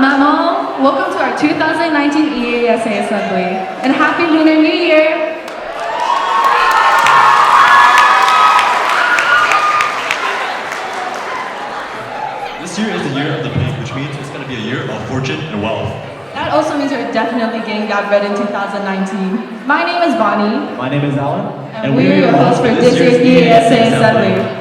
Mamo. Welcome to our 2019 EASA Assembly. And Happy Lunar New Year! This year is the year of the pig, which means it's going to be a year of fortune and wealth. That also means you're definitely getting that bread in 2019. My name is Bonnie. My name is Alan. And we're your hosts for this year's EASA Assembly.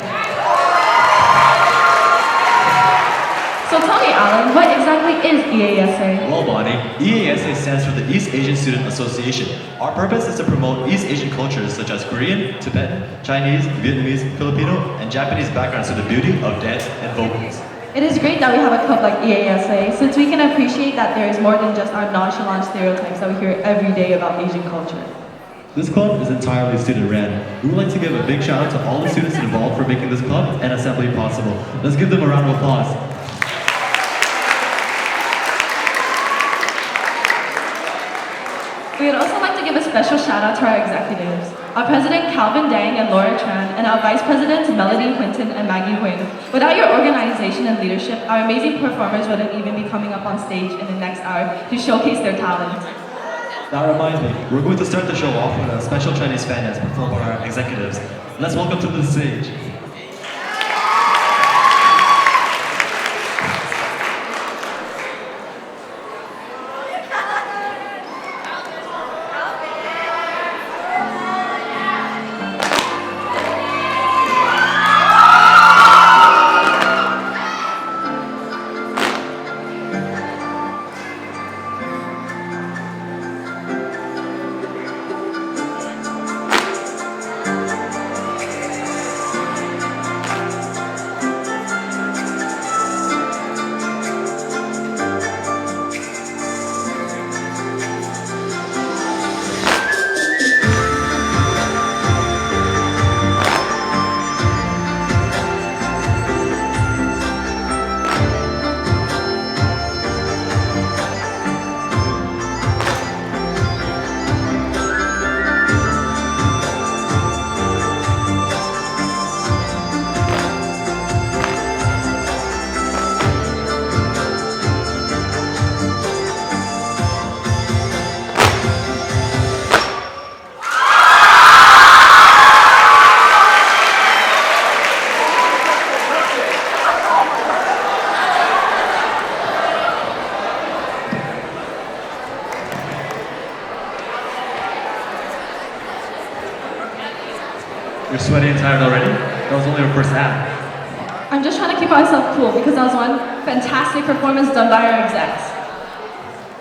So tell me, Alan, what exactly is EASA? Well, Bonnie, EASA stands for the East Asian Student Association. Our purpose is to promote East Asian cultures such as Korean, Tibetan, Chinese, Vietnamese, Filipino, and Japanese backgrounds to the beauty of dance and vocals. It is great that we have a club like EASA, since we can appreciate that there is more than just our nonchalant stereotypes that we hear every day about Asian culture. This club is entirely student-ran. We would like to give a big shout out to all the students involved for making this club and assembly possible. Let's give them a round of applause. We would also like to give a special shout out to our executives, our president Calvin Dang and Laura Tran, and our vice presidents Melody Quinton and Maggie Nguyen. Without your organization and leadership, our amazing performers wouldn't even be coming up on stage in the next hour to showcase their talent. That reminds me, we're going to start the show off with a special Chinese fan dance performed by our executives. Let's welcome to the stage. You're sweaty and tired already? That was only our first act. I'm just trying to keep myself cool because that was one fantastic performance done by our execs.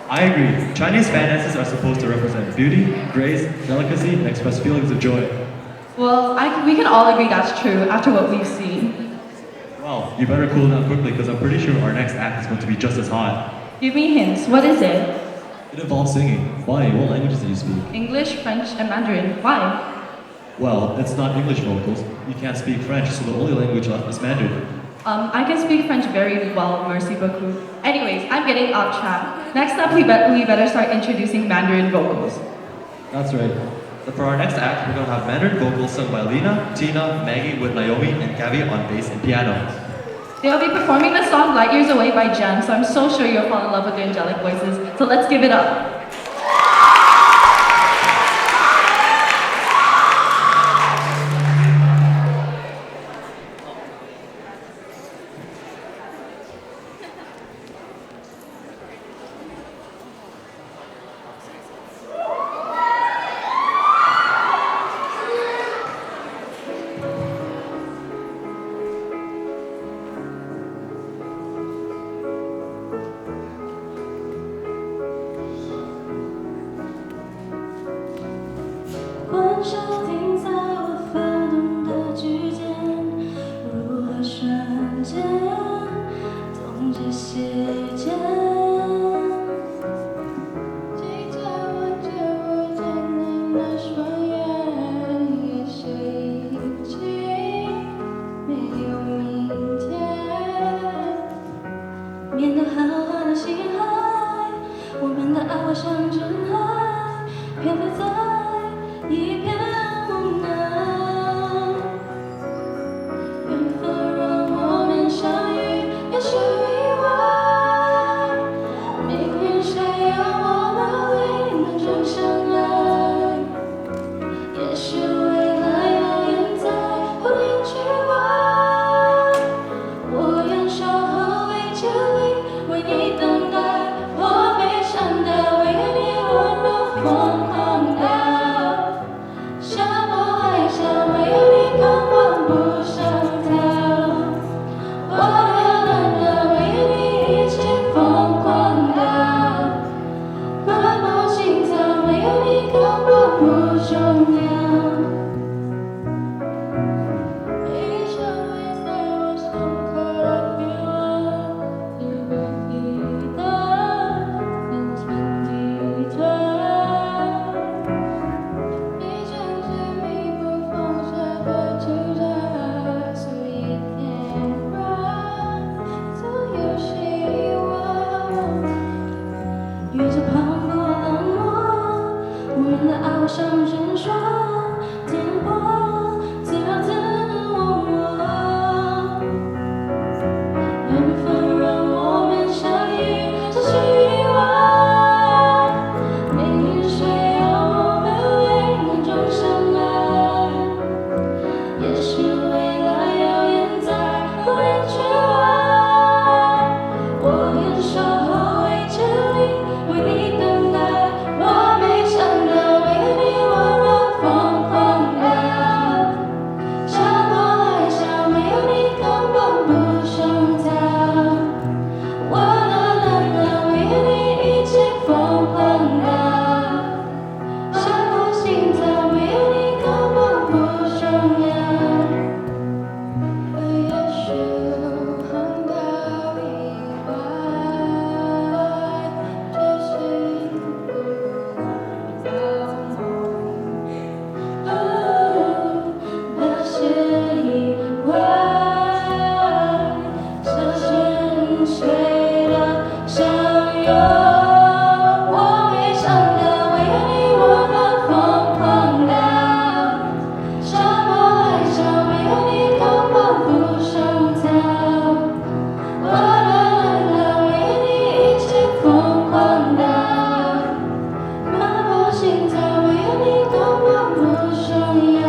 I agree. Chinese fan dances are supposed to represent beauty, grace, delicacy, and express feelings of joy. Well, we can all agree that's true after what we've seen. Well, you better cool down quickly because I'm pretty sure our next act is going to be just as hot. Give me hints. What is it? It involves singing. Why? What languages do you speak? English, French, and Mandarin. Why? Well, it's not English vocals. You can't speak French, so the only language left is Mandarin. I can speak French very well, merci beaucoup. Anyways, I'm getting off track. Next up, we better start introducing Mandarin vocals. That's right. So for our next act, we're going to have Mandarin vocals sung by Lena, Tina, Maggie with Naomi, and Gabby on bass and piano. They'll be performing the song Light Years Away by Jem, so I'm so sure you'll fall in love with their angelic voices. So let's give it up. 疯狂的，妈妈心脏没有你根本不重要。以前会在我深刻的欲望，只为你的变成一段。你将执迷不放下的挣扎，所以天软，总有些遗忘。遇着磅礴冷漠，无人的翱翔闪烁，颠簸，自扰自我。缘分让我们相遇，这是意外。命运谁让我们为终相爱？也许未来遥远在不远之外，我愿守候为着你，为你等待。我没想到为了你我能疯狂的，山盟海誓没有你根本不想逃。我的冷冷为了你一起疯狂的，山盟心跳没有你根本不重要。也许很大意外，这幸福造梦。那些意外，这深邃的相拥。我没想到为了你我能疯狂的，山盟海誓没有你根本不想逃。我的冷冷为了你一起疯狂的，马步心跳为了你根本不重要。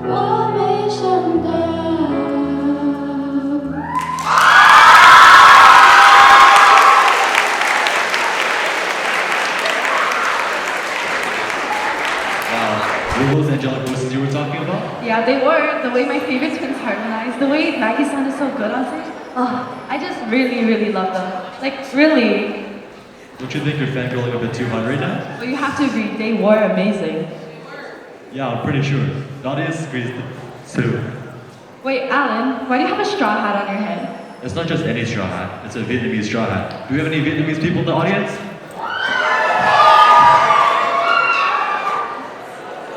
我没想到。Wow, were those angelic voices you were talking about? Yeah, they were. The way my favorite twins harmonized, the way Maggie sounded so good on stage. Oh, I just really, really love them. Like, really. Don't you think you're fangirling a bit too hard right now? But you have to agree, they were amazing. Yeah, I'm pretty sure. The audience agrees too. Wait, Alan, why do you have a straw hat on your head? It's not just any straw hat, it's a Vietnamese straw hat. Do we have any Vietnamese people in the audience?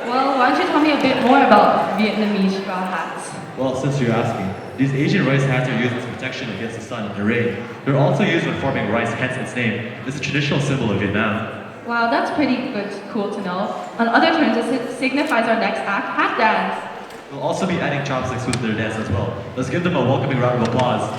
Well, why don't you tell me a bit more about Vietnamese straw hats? Well, since you're asking, these Asian rice hats are used as protection against the sun and the rain. They're also used when forming rice, hence its name. It's a traditional symbol of Vietnam. Wow, that's pretty good, cool to know. On other terms, it signifies our next act, hat dance. We'll also be adding chopsticks with their dance as well. Let's give them a welcoming round of applause.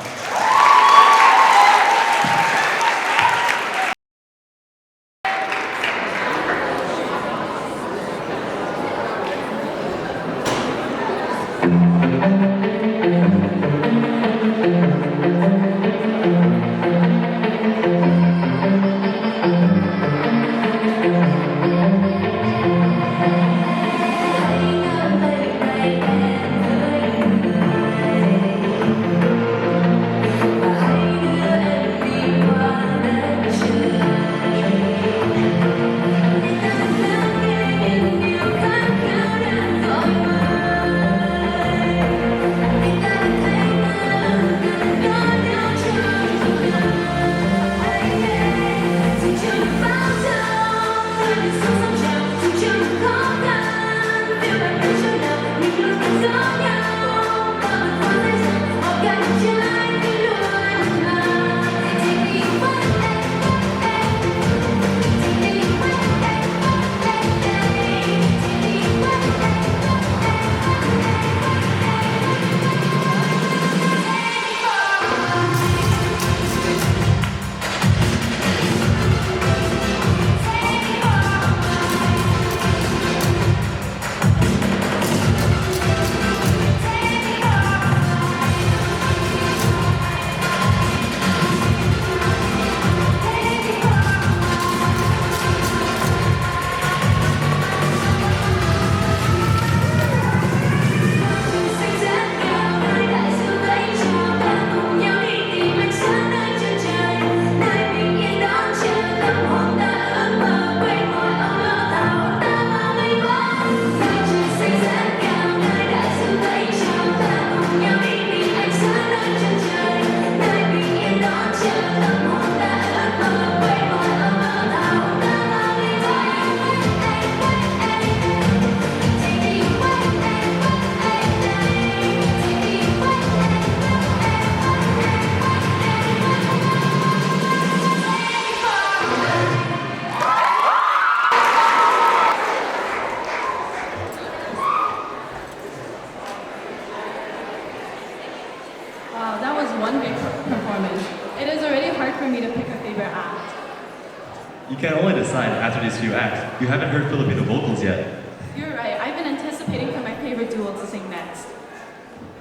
me to pick a favorite act. You can only decide after these few acts. You haven't heard Filipino vocals yet. You're right, I've been anticipating for my favorite duo to sing next.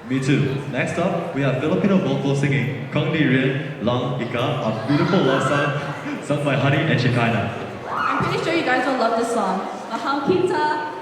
Me too. Next up, we have Filipino vocal singing Kung Di Rin Lang Ika, a beautiful love song sung by Honey and Shekinah. I'm pretty sure you guys will love this song. Mahal Kita.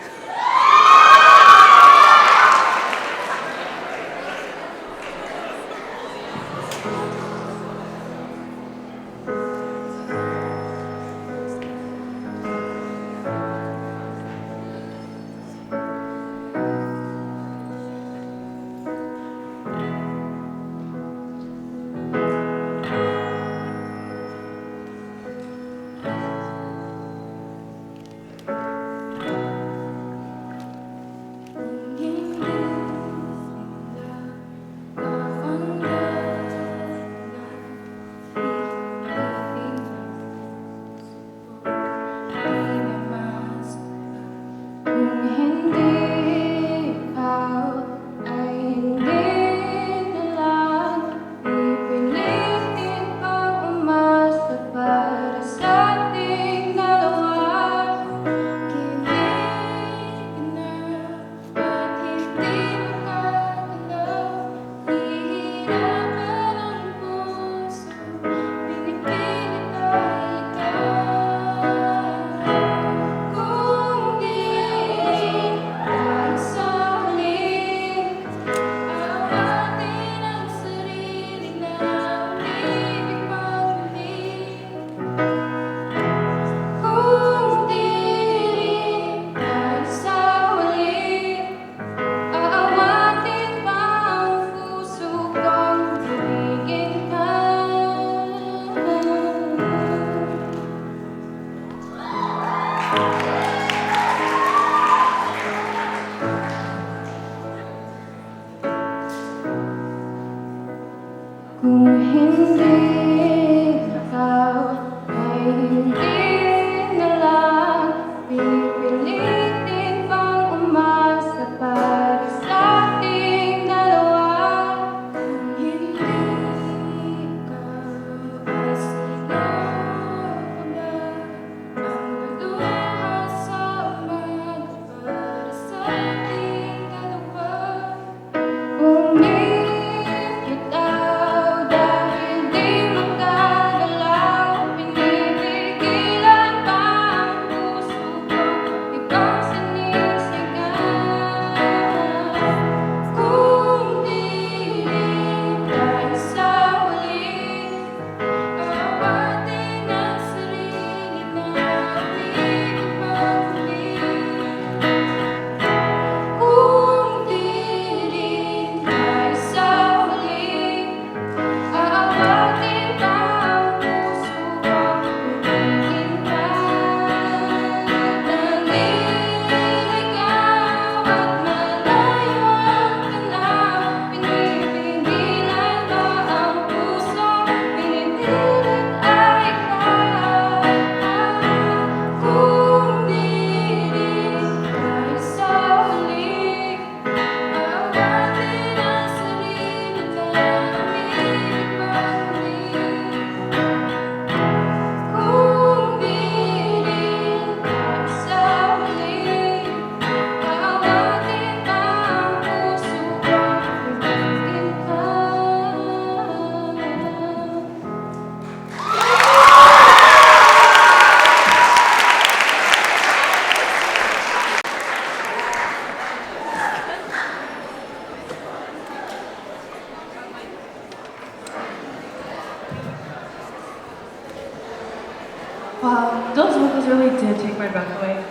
Wow, those vocals really did take my breath away.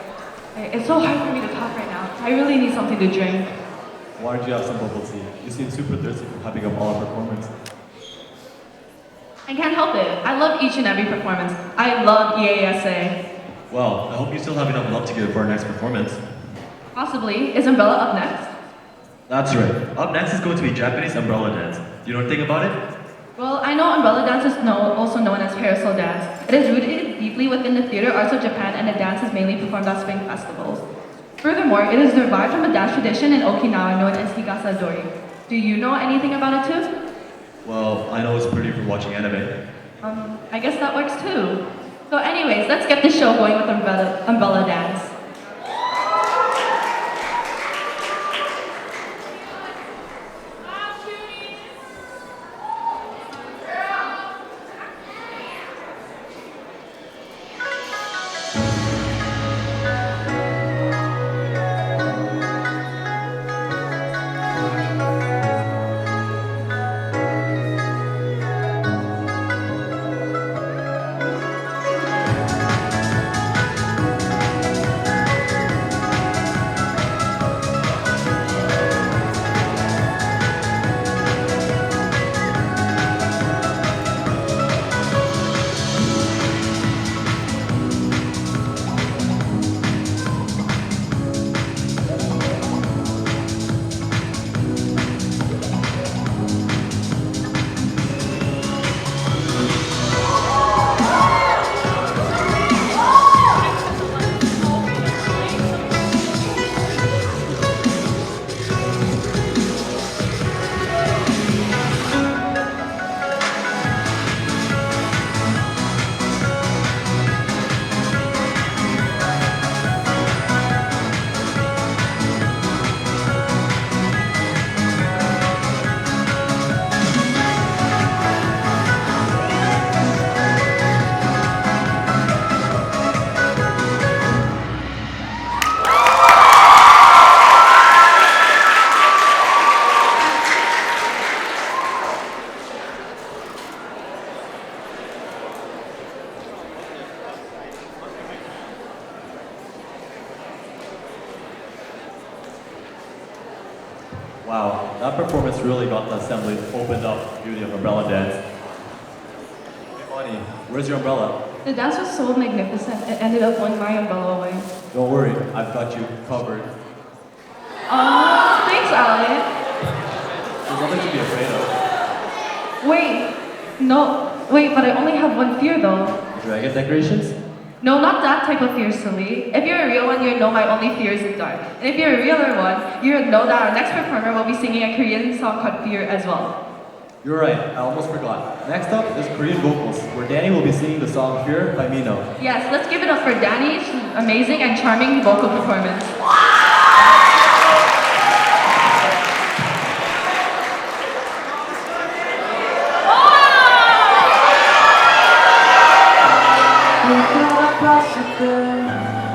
It's so hard for me to talk right now. I really need something to drink. Why don't you have some bubble tea? You seem super thirsty from hyping up all our performance. I can't help it. I love each and every performance. I love EASA. Well, I hope you still have enough love to give for our next performance. Possibly. Is Umbrella up next? That's right. Up next is going to be Japanese umbrella dance. Do you know anything about it? Well, I know umbrella dance is also known as parasol dance. It is rooted deeply within the theater arts of Japan, and the dance is mainly performed at spring festivals. Furthermore, it is derived from a dance tradition in Okinawa known as Higasadori. Do you know anything about it too? Well, I know it's pretty from watching anime. I guess that works too. So anyways, let's get the show going with umbrella dance. Wow, that performance really got the assembly opened up the beauty of umbrella dance. Hey Bonnie, where's your umbrella? The dance was so magnificent, it ended up blowing my umbrella away. Don't worry, I've got you covered. Aw, thanks, Alan. There's nothing to be afraid of. Wait, but I only have one fear though. Dragon decorations? No, not that type of fear, silly. If you're a real one, you know my only fear is the dark. And if you're a realer one, you know that our next performer will be singing a Korean song called Fear as well. You're right, I almost forgot. Next up is Korean vocals, where Danny will be singing the song Fear by Mino. Yes, let's give it up for Danny's amazing and charming vocal performance.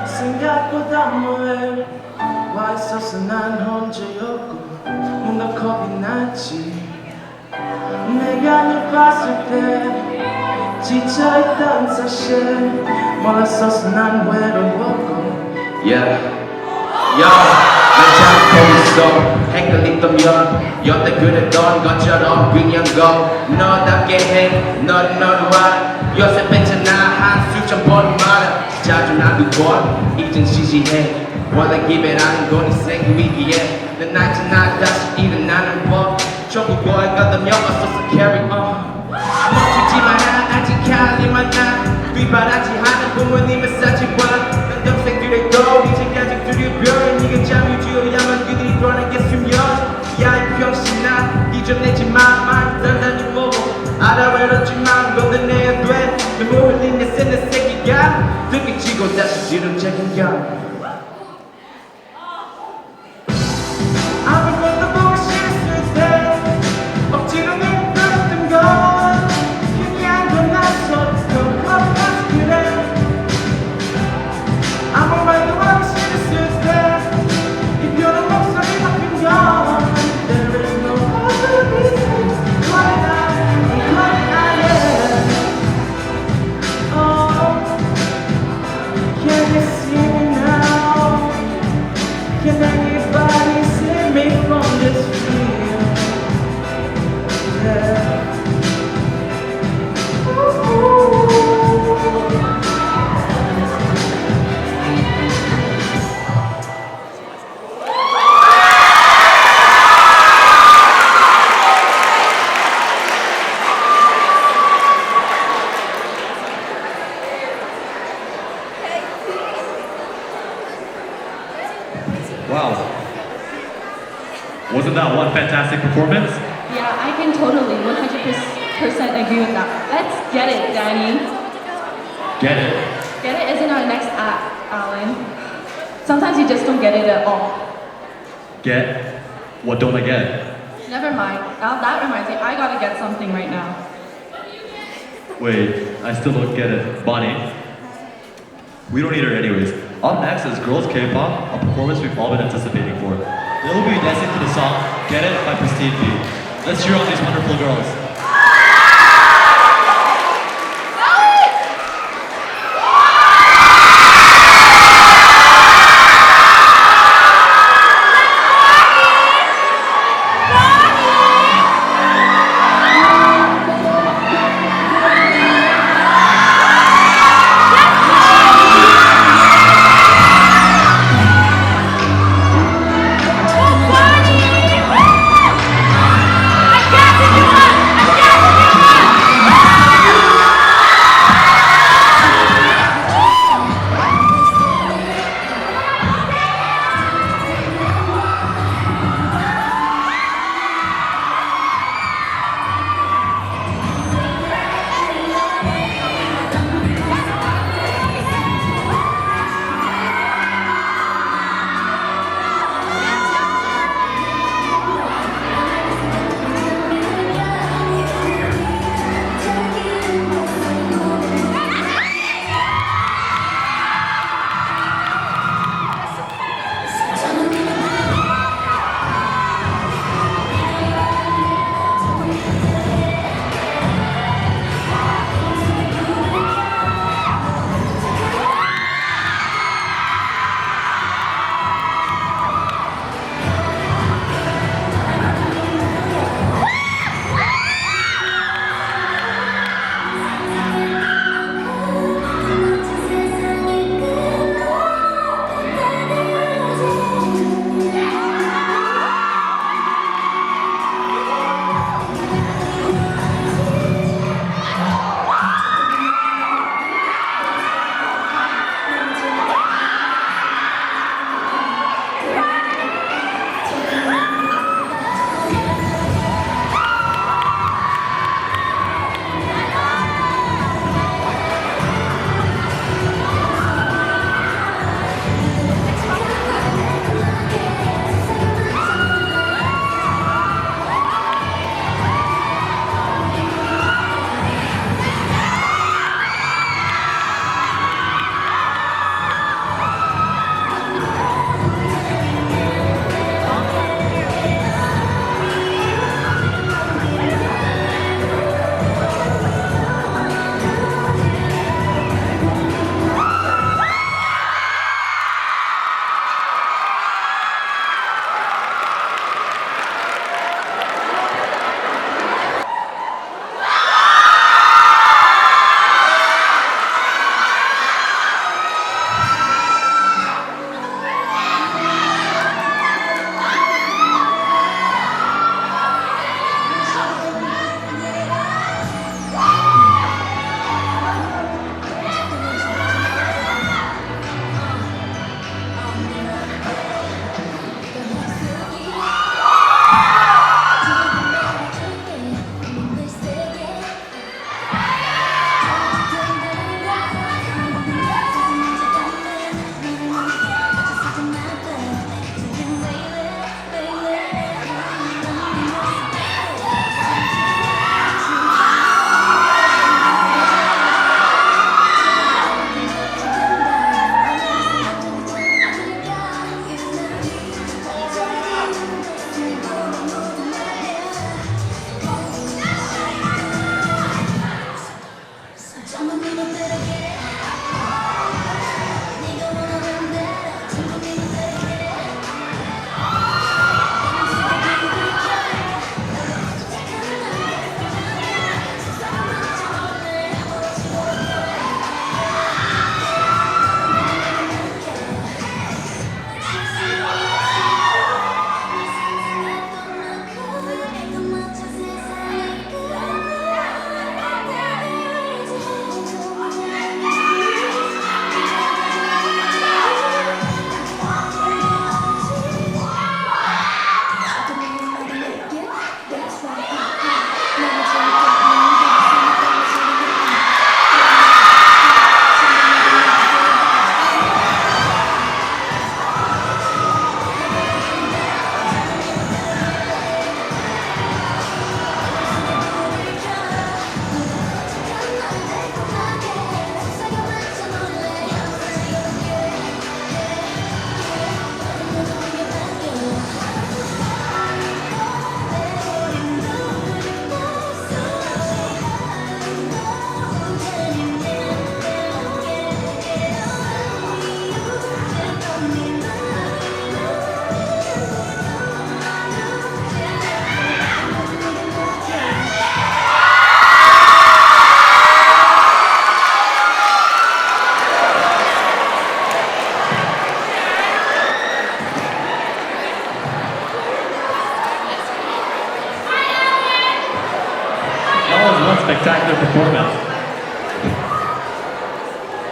생각보다 뭐해 와 있어서 난 혼자였고 뭔가 겁이 났지 내가 널 봤을 때 지쳐있던 사실 몰랐어서 난 외로웠고 Yeah. 난 잡고 있어 헷갈리던 여태 그랬던 것처럼 그냥 go 너답게 해 너를 와 요새 뱉잖아 한 수천 번은 말아 자주 놔두고 이젠 시시해 원래 기회라는 건 인생 위기에 난 알잖아 다시 일어나는 법 천국고에 가다며 어서서 carry on 멈추지 마라 아직 할 일만 나 뒷바라지 하는 부모님의 사진과 난 동생들에도 이제까지 두려워 네가 잠이 지어야만 그들이 돌아게 수면 야이 병신아 잊어내지 마만 단단히 보고 알아 외롭지만 걷어내야 돼 눈물 흘린 내 새끼가 등에 치고 다시 지름 책임져 아무것도 보기 싫을 때 억지로 내렸던 건 그냥 떠나서 더 겁나서 그래 아무 말도 하기 싫을 때 이별의 목소리 바뀐 건 There is no other reason why I am Oh, can you see me now? Can anybody save me from this fear? Yeah. Wow. Wasn't that one fantastic performance? Yeah, I can totally 100% 100% agree with that. Let's get it, Danny. Get it? Get it isn't our next act, Alan. Sometimes you just don't get it at all. Get? What don't I get? Never mind. Now that reminds me, I gotta get something right now. Wait, I still don't get it. Bonnie? We don't need her anyways. Up next is Girls K-pop, a performance we've all been anticipating for. They will be dancing to the song Get It by Pristine P. Let's cheer on these wonderful girls.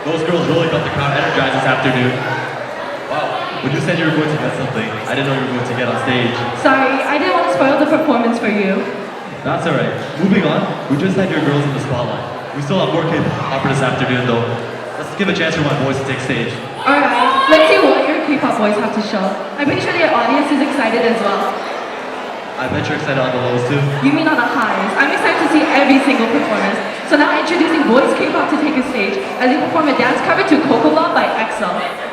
Those girls really got the crowd energized this afternoon. Wow, when you said you were going to get something, I didn't know you were going to get on stage. Sorry, I didn't want to spoil the performance for you. That's alright. Moving on, we just had your girls in the spotlight. We still have more K-pop opera this afternoon though. Let's give a chance for my boys to take stage. Alright, let's see what your K-pop boys have to show. I'm pretty sure your audience is excited as well. I bet you're excited on the lows too. You mean on the highs? I'm excited to see every single performance. So now introducing Boys K-pop to take a stage as they perform a dance cover to Coco Law by EXO.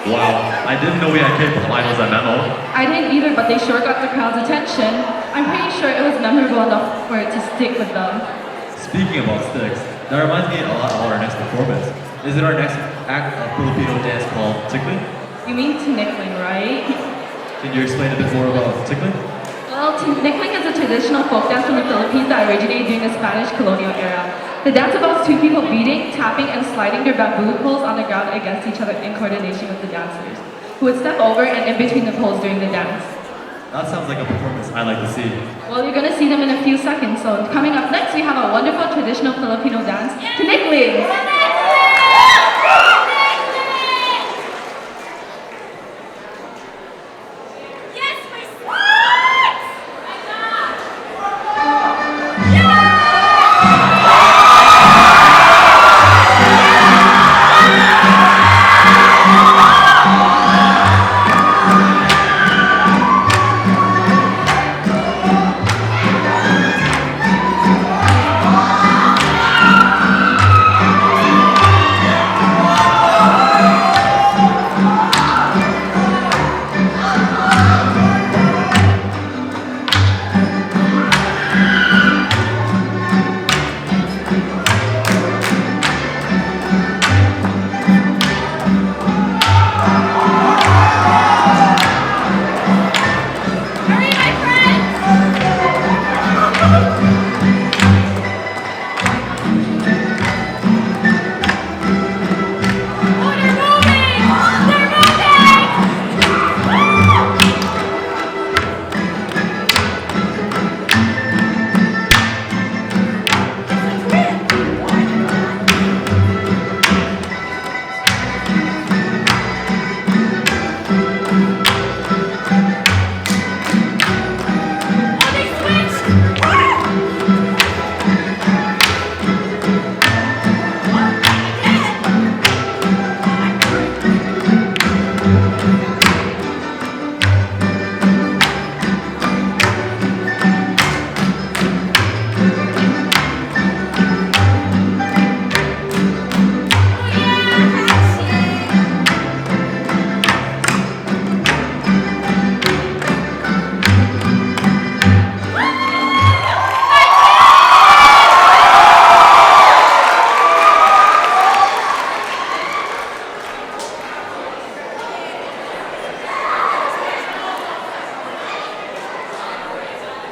Wow, I didn't know we had K-pop idols at Memo. I didn't either, but they sure got the crowd's attention. I'm pretty sure it was memorable enough for it to stick with them. Speaking about sticks, that reminds me a lot of our next performance. Is it our next act of Filipino dance called Tickling? You mean tinikling, right? Can you explain a bit more about Tickling? Well, tinikling is a traditional folk dance from the Philippines that originated during the Spanish colonial era. The dance involves two people beating, tapping, and sliding their bamboo poles on the ground against each other in coordination with the dancers, who would step over and in between the poles during the dance. That sounds like a performance I'd like to see. Well, you're gonna see them in a few seconds. So coming up next, we have a wonderful traditional Filipino dance, tinikling.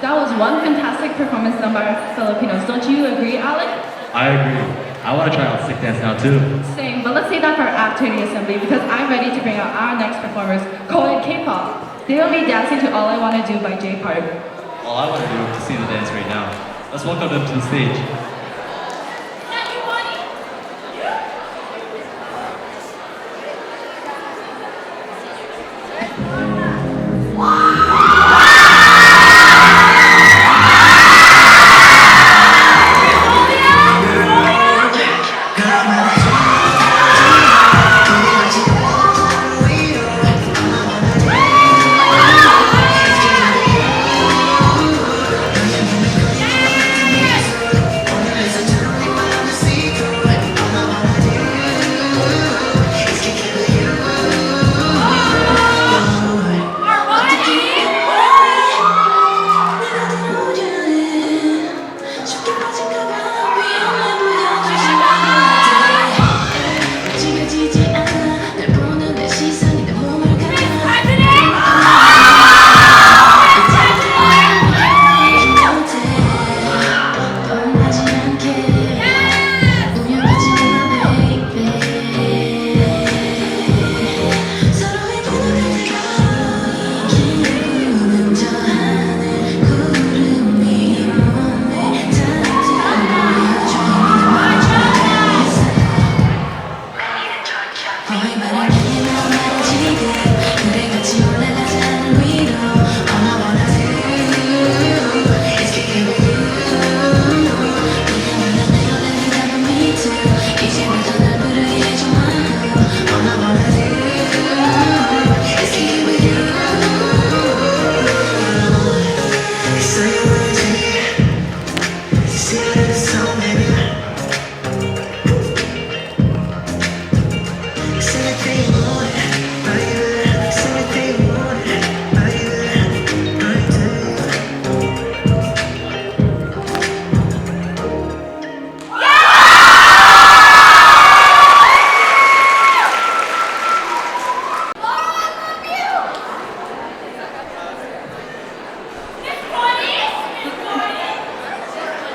That was one fantastic performance done by our Filipinos. Don't you agree, Alec? I agree. I want to try out stick dance now too. Same, but let's save that for after the assembly because I'm ready to bring out our next performers, co-ed K-pop. They will be dancing to All I Wanna Do by J Park. All I want to do is to see the dance right now. Let's welcome them to the stage.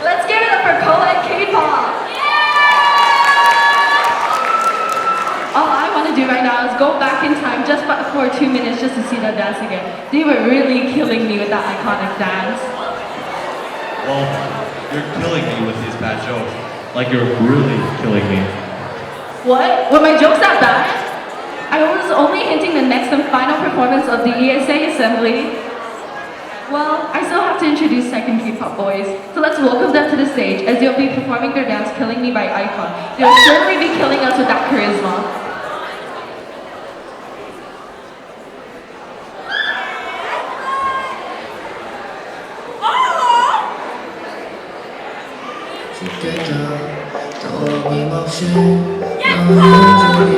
Let's give it up for co-ed K-pop. All I want to do right now is go back in time just for 2 minutes just to see them dance again. They were really killing me with that iconic dance. Well, you're killing me with these bad jokes. Like you're really killing me. What? Were my jokes that bad? I was only hinting the next and final performance of the EASA assembly. Well, I still have to introduce second K-pop boys. So let's welcome them to the stage as they'll be performing their dance Killing Me by Icon. They'll certainly be killing us with that charisma. 죽겠다 또 어김없이 너를 죽여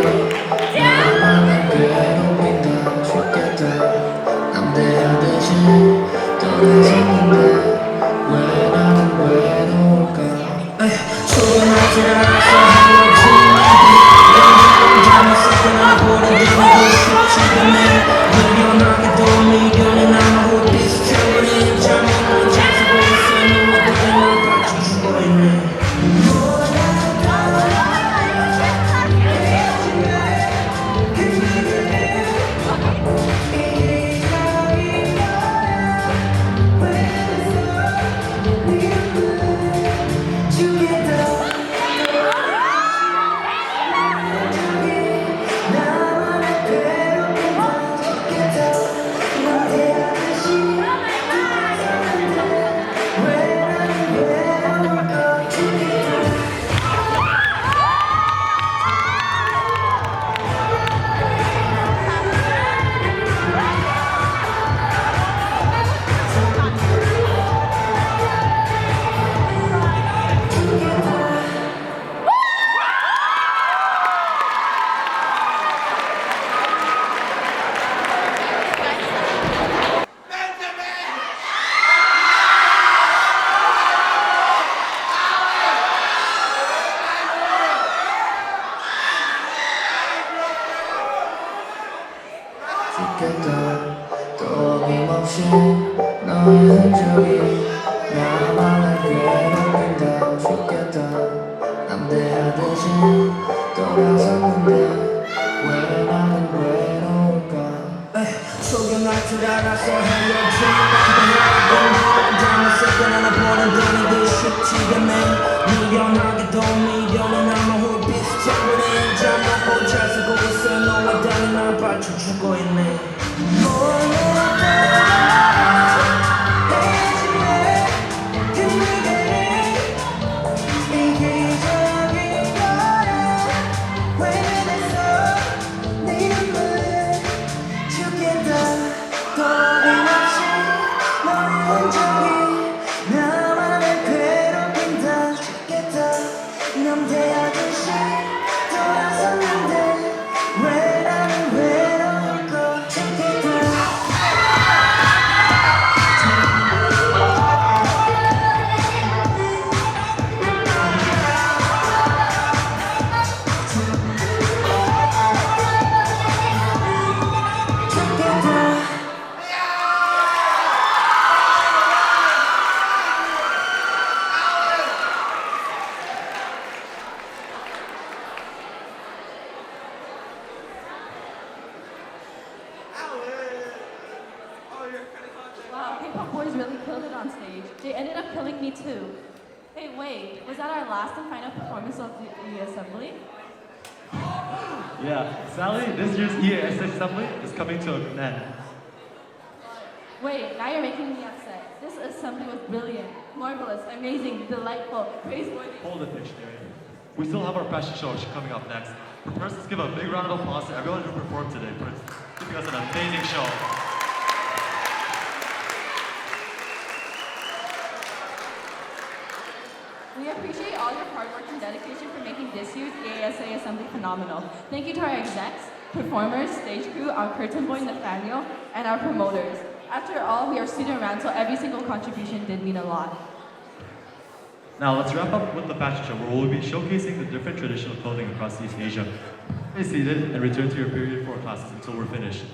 나만을 괴롭힌다 죽겠다 남대하듯이 떠나서는데 왜 나는 외로울까 초라하지 않았어 하려지 넌 잘못했어 난 버리고 싶지 않네 미련하게도 미련이 남고 비슷해버린 잘못을 찾고 있어 너 어떻게 날 받쳐주고 있네 너의 흔적이 나만의 괴롭힌다 죽겠다 남대하듯이 돌아섰는데 왜 나는 외로울까 속여날 줄 알아서 헤어진 넌 잘못했고 나는 버린다는 게 쉽지가 않네 미련하게도 미련은 아마 홀비슷한 거네 잠먹고 잘 쓰고 있어 너와 달리 난 받쳐주고 있네 남대하듯이 돌아섰는데 왜 나는 외로울까 죽겠다 Wow, K-pop boys really killed it on stage. They ended up killing me too. Hey, wait, was that our last and final performance of the assembly? Yeah, Sally, this year's EASA assembly is coming to an end. Wait, now you're making me upset. This assembly was brilliant, marvelous, amazing, delightful, praiseworthy. Hold it, dictionary. We still have our fashion show coming up next. But first, let's give a big round of applause to everyone who performed today for giving us an amazing show. We appreciate all your hard work and dedication for making this year's EASA Assembly phenomenal. Thank you to our execs, performers, stage crew, our curtain boy Nathaniel, and our promoters. After all, we are student run, so every single contribution did mean a lot. Now, let's wrap up with the fashion show, where we'll be showcasing the different traditional clothing across East Asia. Stay seated and return to your period 4 classes until we're finished.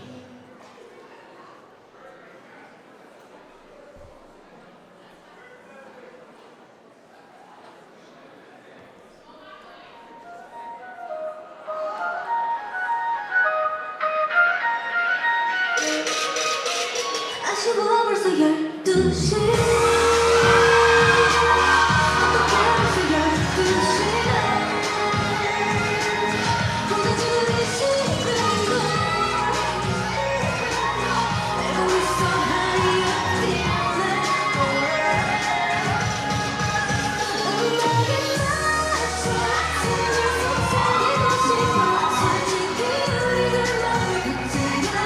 아쉬워 벌써 12시 어떻게 벌써 12시래 혼자 지는 이 시간도 내가 있어 하이어티네 음악에 맞춰 숨을 쏟아내고 싶어 솔직히 우리들 너무 같지가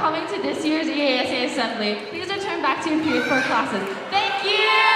coming to this year's EASA Assembly. Please return back to your period 4 classes. Thank you!